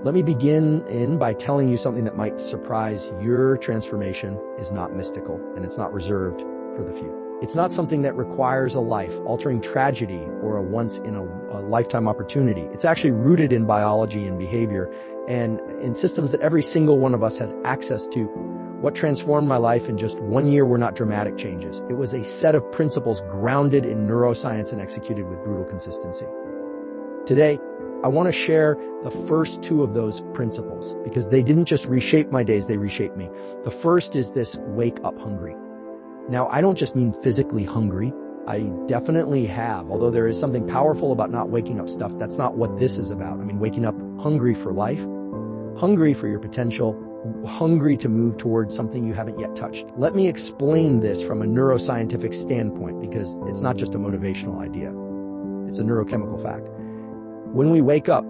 Let me begin by telling you something that might surprise. Your transformation is not mystical, and it's not reserved for the few. It's not something that requires a life-altering tragedy or a once-in-a-lifetime opportunity. It's actually rooted in biology and behavior and in systems that every single one of us has access to. What transformed my life in just 1 year were not dramatic changes. It was a set of principles grounded in neuroscience and executed with brutal consistency. Today, I want to share the first two of those principles because they didn't just reshape my days, they reshaped me. The first is this: wake up hungry. Now, I don't just mean physically hungry. I definitely have, although there is something powerful about not waking up stuff. That's not what this is about. I mean, waking up hungry for life, hungry for your potential, hungry to move towards something you haven't yet touched. Let me explain this from a neuroscientific standpoint because it's not just a motivational idea. It's a neurochemical fact. When we wake up,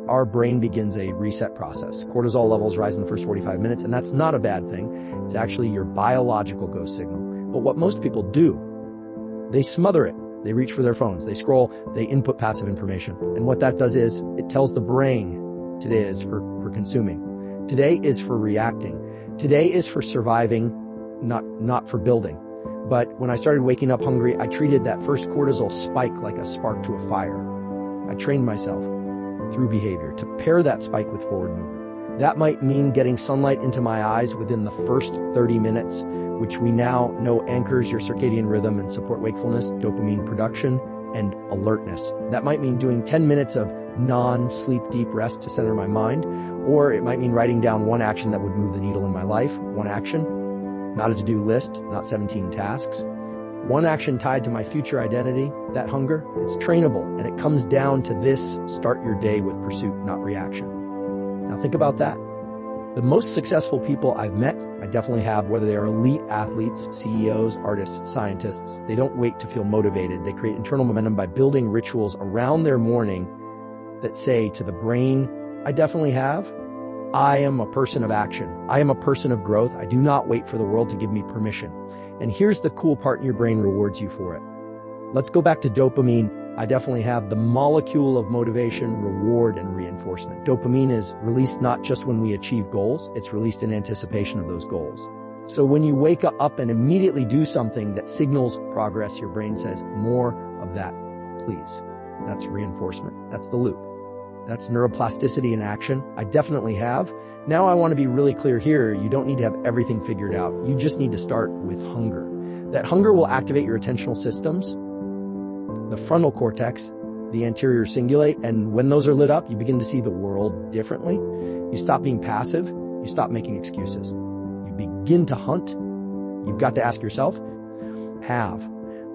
our brain begins a reset process. Cortisol levels rise in the first 45 minutes, and that's not a bad thing. It's actually your biological go signal. But what most people do, they smother it. They reach for their phones. They scroll. They input passive information. And what that does is it tells the brain today is for consuming. Today is for reacting. Today is for surviving, not for building. But when I started waking up hungry, I treated that first cortisol spike like a spark to a fire. I trained myself through behavior to pair that spike with forward movement. That might mean getting sunlight into my eyes within the first 30 minutes, which we now know anchors your circadian rhythm and support wakefulness, dopamine production, and alertness. That might mean doing 10 minutes of non-sleep deep rest to center my mind, or it might mean writing down one action that would move the needle in my life. One action, not a to-do list, not 17 tasks. One action tied to my future identity, that hunger, it's trainable, and it comes down to this: start your day with pursuit, not reaction. Now think about that. The most successful people I've met, I definitely have, whether they are elite athletes, CEOs, artists, scientists, they don't wait to feel motivated. They create internal momentum by building rituals around their morning that say to the brain, I definitely have, I am a person of action. I am a person of growth. I do not wait for the world to give me permission. And here's the cool part: your brain rewards you for it. Let's go back to dopamine. I definitely have the molecule of motivation, reward, and reinforcement. Dopamine is released not just when we achieve goals, it's released in anticipation of those goals. So when you wake up and immediately do something that signals progress, your brain says, more of that, please. That's reinforcement. That's the loop. That's neuroplasticity in action. I definitely have. Now I want to be really clear here. You don't need to have everything figured out. You just need to start with hunger. That hunger will activate your attentional systems, the frontal cortex, the anterior cingulate, and when those are lit up, you begin to see the world differently. You stop being passive. You stop making excuses. You begin to hunt. You've got to ask yourself,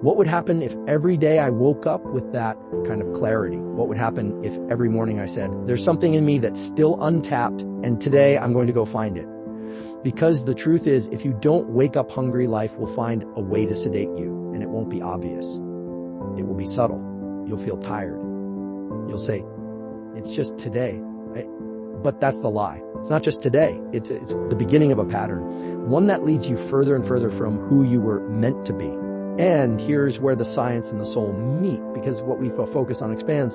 what would happen if every day I woke up with that kind of clarity? What would happen if every morning I said, there's something in me that's still untapped, and today I'm going to go find it? Because the truth is, if you don't wake up hungry, life will find a way to sedate you, and it won't be obvious. It will be subtle. You'll feel tired. You'll say, it's just today. Right? But that's the lie. It's not just today. It's the beginning of a pattern, one that leads you further and further from who you were meant to be. And here's where the science and the soul meet, because what we focus on expands.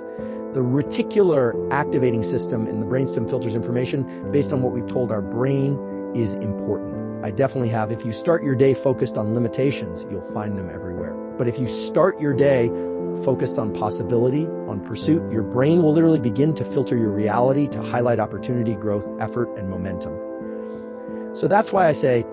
The reticular activating system in the brainstem filters information based on what we've told our brain is important. I definitely have. If you start your day focused on limitations, you'll find them everywhere. But if you start your day focused on possibility, on pursuit, your brain will literally begin to filter your reality to highlight opportunity, growth, effort, and momentum. So that's why I say,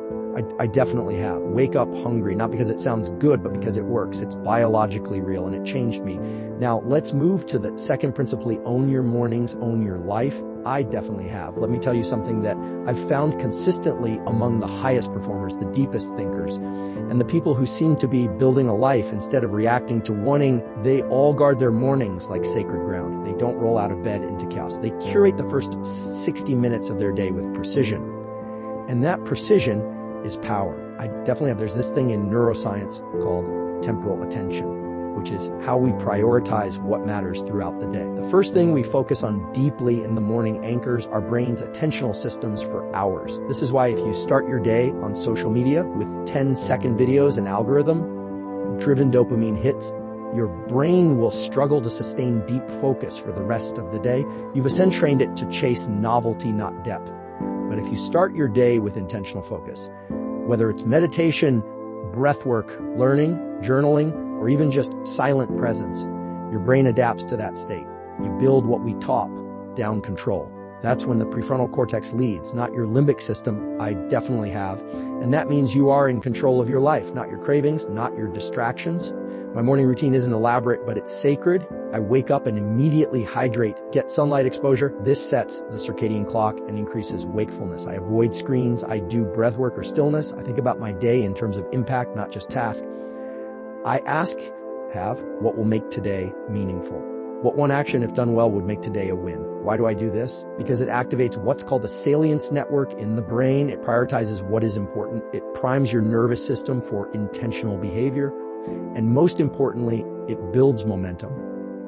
I definitely have. Wake up hungry, not because it sounds good, but because it works. It's biologically real, and it changed me. Now, let's move to the second principle: own your mornings, own your life. I definitely have. Let me tell you something that I've found consistently among the highest performers, the deepest thinkers, and the people who seem to be building a life instead of reacting to wanting. They all guard their mornings like sacred ground. They don't roll out of bed into chaos. They curate the first 60 minutes of their day with precision. And that precision is power. I definitely have. There's this thing in neuroscience called temporal attention, which is how we prioritize what matters throughout the day. The first thing we focus on deeply in the morning anchors our brain's attentional systems for hours. This is why if you start your day on social media with 10-second videos and algorithm-driven dopamine hits, your brain will struggle to sustain deep focus for the rest of the day. You've essentially trained it to chase novelty, not depth. But if you start your day with intentional focus, whether it's meditation, breath work, learning, journaling, or even just silent presence, your brain adapts to that state. You build what we top-down control. That's when the prefrontal cortex leads, not your limbic system. I definitely have. And that means you are in control of your life, not your cravings, not your distractions. My morning routine isn't elaborate, but it's sacred. I wake up and immediately hydrate, get sunlight exposure. This sets the circadian clock and increases wakefulness. I avoid screens. I do breath work or stillness. I think about my day in terms of impact, not just task. I have what will make today meaningful. What one action, if done well, would make today a win. Why do I do this? Because it activates what's called the salience network in the brain. It prioritizes what is important. It primes your nervous system for intentional behavior. And most importantly, it builds momentum.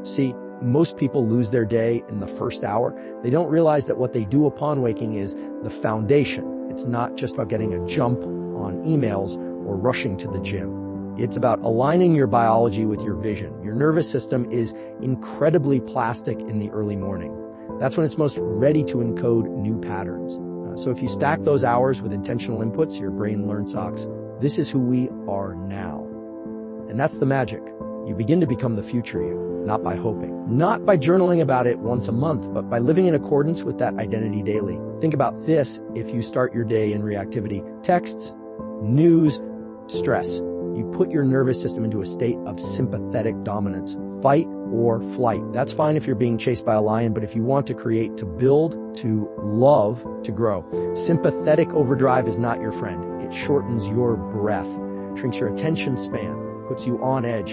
See, most people lose their day in the first hour. They don't realize that what they do upon waking is the foundation. It's not just about getting a jump on emails or rushing to the gym. It's about aligning your biology with your vision. Your nervous system is incredibly plastic in the early morning. That's when it's most ready to encode new patterns. So if you stack those hours with intentional inputs, your brain learns socks. This is who we are now. And that's the magic. You begin to become the future you, not by hoping, not by journaling about it once a month, but by living in accordance with that identity daily. Think about this if you start your day in reactivity. Texts, news, stress. You put your nervous system into a state of sympathetic dominance, fight or flight. That's fine if you're being chased by a lion, but if you want to create, to build, to love, to grow, sympathetic overdrive is not your friend. It shortens your breath, shrinks your attention span, puts you on edge,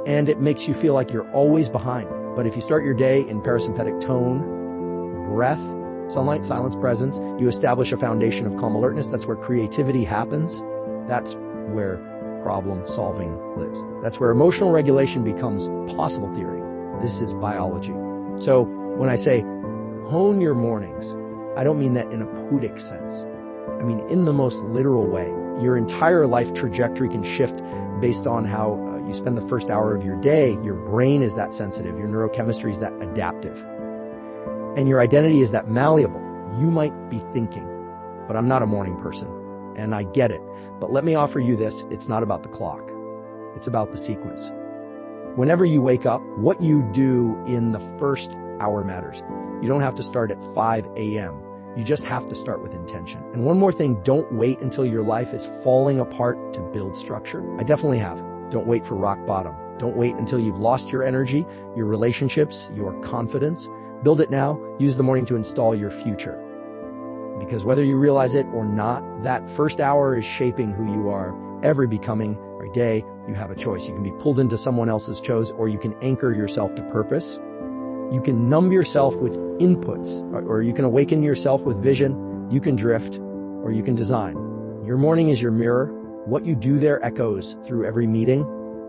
and it makes you feel like you're always behind. But if you start your day in parasympathetic tone, breath, sunlight, silence, presence, you establish a foundation of calm alertness. That's where creativity happens. That's where problem solving lives. That's where emotional regulation becomes possible theory. This is biology. So when I say hone your mornings, I don't mean that in a pudic sense. I mean in the most literal way. Your entire life trajectory can shift based on how you spend the first hour of your day. Your brain is that sensitive. Your neurochemistry is that adaptive. And your identity is that malleable. You might be thinking, but I'm not a morning person. And I get it. But let me offer you this. It's not about the clock. It's about the sequence. Whenever you wake up, what you do in the first hour matters. You don't have to start at 5 a.m. You just have to start with intention. And one more thing, don't wait until your life is falling apart to build structure. I definitely have. Don't wait for rock bottom. Don't wait until you've lost your energy, your relationships, your confidence. Build it now. Use the morning to install your future. Because whether you realize it or not, that first hour is shaping who you are. Every becoming, every day, you have a choice. You can be pulled into someone else's chose, or you can anchor yourself to purpose. You can numb yourself with inputs, or you can awaken yourself with vision. You can drift, or you can design. Your morning is your mirror. What you do there echoes through every meeting,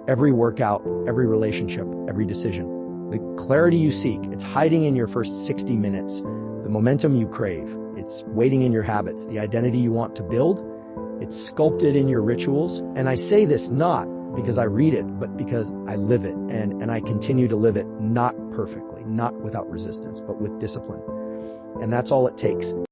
every workout, every relationship, every decision. The clarity you seek, it's hiding in your first 60 minutes. The momentum you crave, it's waiting in your habits. The identity you want to build, it's sculpted in your rituals. And I say this not because I read it, but because I live it. And I continue to live it, not perfectly, not without resistance, but with discipline. And that's all it takes.